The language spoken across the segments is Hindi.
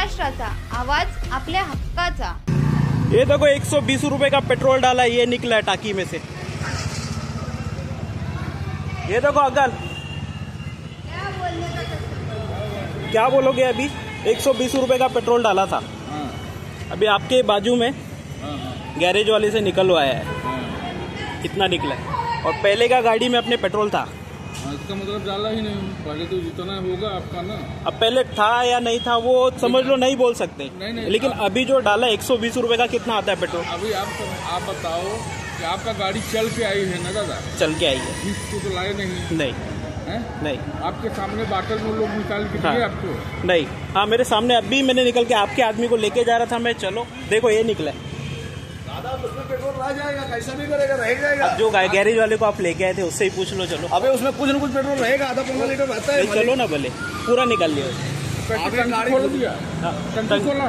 महाराष्ट्राचा आवाज आपल्या हक्काचा। ये देखो 120 रुपए का पेट्रोल डाला, ये निकला है टाकी में से। ये देखो अगल, क्या बोलोगे? अभी 120 रुपए का पेट्रोल डाला था, अभी आपके बाजू में गैरेज वाले से निकलवाया है, इतना निकला है। और पहले का गाड़ी में अपने पेट्रोल था, इसका मतलब डाला ही नहीं, पहले तो जितना होगा आपका ना। अब पहले था या नहीं था वो समझ लो, नहीं बोल सकते। नहीं, लेकिन अभी जो डाला 120 रुपए का कितना आता है पेट्रोल? अभी आप बताओ कि आपका गाड़ी चल के आई है ना दादा? चल के आई है, तो लाए नहीं? नहीं है? नहीं। आपके सामने बाटल में लोग निकाल के दिए आपको? नहीं, हाँ मेरे सामने अभी मैंने निकल के आपके आदमी को लेके जा रहा था मैं। चलो देखो ये निकला है दादा, उसमें पेट्रोल रह जाएगा, कैसा भी करेगा रह जाएगा। जो गैरेज वाले को आप लेके आए थे उससे ही पूछ लो। चलो अबे उसमें कुछ न कुछ पेट्रोल रहेगा, आधा 15 लीटर रहता है। चलो ना, भले पूरा निकाल लिया। खोल दिया,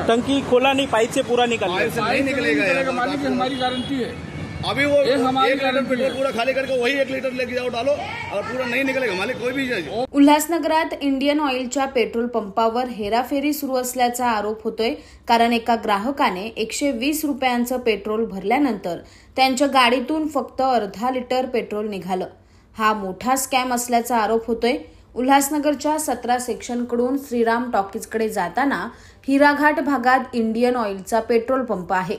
टंकी खोला नहीं, पाइप से पूरा निकाल लिया। नहीं निकलेगा, मालिक हमारी गारंटी है। अभी वो 1 लीटर पेट्रोल पूरा खाली करके वही 1 लीटर लेके जाओ, डालो, और पूरा नहीं निकलेगा मालिक कोई भी जाए। उल्हासनगरात इंडियन ऑइलच्या पेट्रोल पंपावर हेराफेरी सुरू असल्याचा आरोप होतोय, कारण एका ग्राहकाने 120 रुपयांचं पेट्रोल भरल्यानंतर त्यांच्या गाडीतून फक्त अर्धा लिटर पेट्रोल निघालं। हा मोठा स्कॅम असल्याचा आरोप होतोय। उल्हासनगरच्या 17 सेक्शनकडून श्रीराम टॉकीजकडे जाताना हिराघाट भागात इंडियन ऑइलचा पेट्रोल पंप आहे।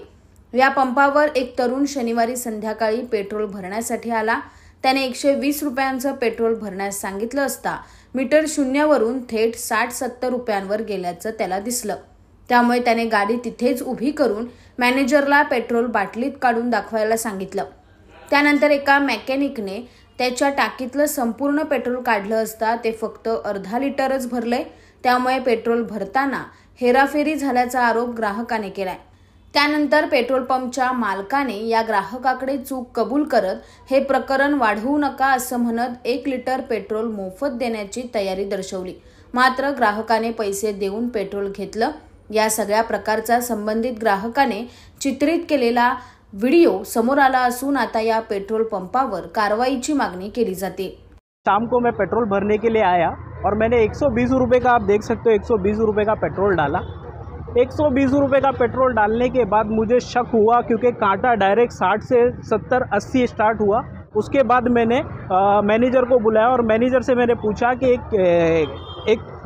या पंपावर एक तरुण शनिवारी संध्याकाळी पेट्रोल भरण्यासाठी आला। त्याने 120 रुपयांचं पेट्रोल भरण्यास सांगितलं असता मीटर शून्यावरून थेट 60-70 रुपयांवर गेल्याचं त्याला दिसलं। त्यामुळे त्याने गाडी तिथेच उभी करून मॅनेजरला पेट्रोल बाटलीत काढून दाखवायला सांगितलं। त्यानंतर एका मेकॅनिकने त्याच्या टाकीतलं संपूर्ण पेट्रोल काढलं असता ते फक्त अर्धा लिटरच भरलंय। त्यामुळे पेट्रोल भरताना हेराफेरी झाल्याचा आरोप ग्राहकाने केलाय। त्यानंतर पेट्रोल पंपच्या मालकाने या ग्राहकाकडे चूक कबूल करत हे प्रकरण वाढवू नका असं म्हणत 1 लिटर पेट्रोल मोफत देण्याची तयारी दर्शवली। मात्र ग्राहकाने पैसे देऊन पेट्रोल घेतलं। या सगळ्या प्रकारचा संबंधित ग्राहकाने चित्रित केलेला व्हिडिओ समोर आला असून आता या पेट्रोल पंपावर कारवाईची मागणी केली जाते। शाम को मैं पेट्रोल भरने के लिए आया और मैंने 120 रुपए का, आप देख सकते हो 120 रुपए का पेट्रोल डाला। 120 रुपए का पेट्रोल डालने के बाद मुझे शक हुआ, क्योंकि कांटा डायरेक्ट 60 से 70-80 स्टार्ट हुआ। उसके बाद मैंने मैनेजर को बुलाया और मैनेजर से मैंने पूछा कि एक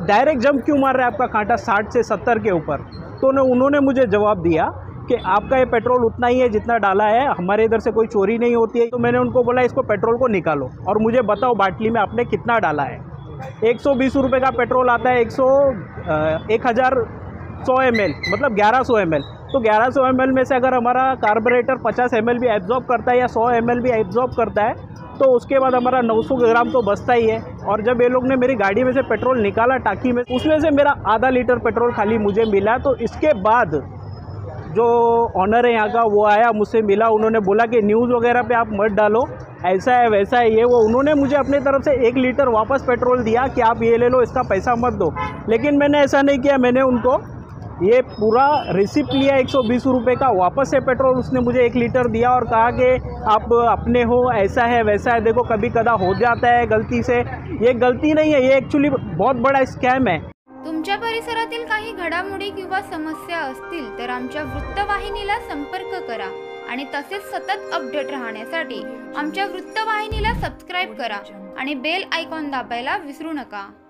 डायरेक्ट जंप क्यों मार रहा है आपका कांटा 60 से 70 के ऊपर? तो उन्होंने मुझे जवाब दिया कि आपका ये पेट्रोल उतना ही है जितना डाला है, हमारे इधर से कोई चोरी नहीं होती है। तो मैंने उनको बोला इसको पेट्रोल को निकालो और मुझे बताओ बाटली में आपने कितना डाला है। 120 रुपये का पेट्रोल आता है 1100 ml, मतलब 1100 ml। तो 1100 ml में से अगर हमारा कार्बोरेटर 50 ml भी एब्जॉर्ब करता है या 100 ml भी एब्जॉर्ब करता है, तो उसके बाद हमारा 900 ग्राम तो बचता ही है। और जब ये लोग ने मेरी गाड़ी में से पेट्रोल निकाला टाकी में, उसमें से मेरा आधा लीटर पेट्रोल खाली मुझे मिला। तो इसके बाद जो ऑनर है यहाँ का वो आया, मुझसे मिला, उन्होंने बोला कि न्यूज़ वगैरह पे आप मत डालो, ऐसा है वैसा है ये वो। उन्होंने मुझे अपने तरफ से 1 लीटर वापस पेट्रोल दिया कि आप ये ले लो, इसका पैसा मत दो। लेकिन मैंने ऐसा नहीं किया, मैंने उनको ये पूरा रिसिप्ट लिया 120 रुपये का, वापस से पेट्रोल उसने मुझे 1 लीटर दिया और कहा कि आप अपने हो, ऐसा है वैसा है। देखो कभी कदा हो जाता है गलती से, ये गलती नहीं है, ये एक्चुअली बहुत बड़ा स्कैम है। तुमच्या परिसरातील काही घडामोडी किंवा समस्या असतील तर आमच्या वृत्तवाहिनीला संपर्क करा आणि तसेच सतत अपडेट राहण्यासाठी आमच्या वृत्तवाहिनीला सबस्क्राइब करा आणि बेल आयकॉन दाबायला विसरू नका।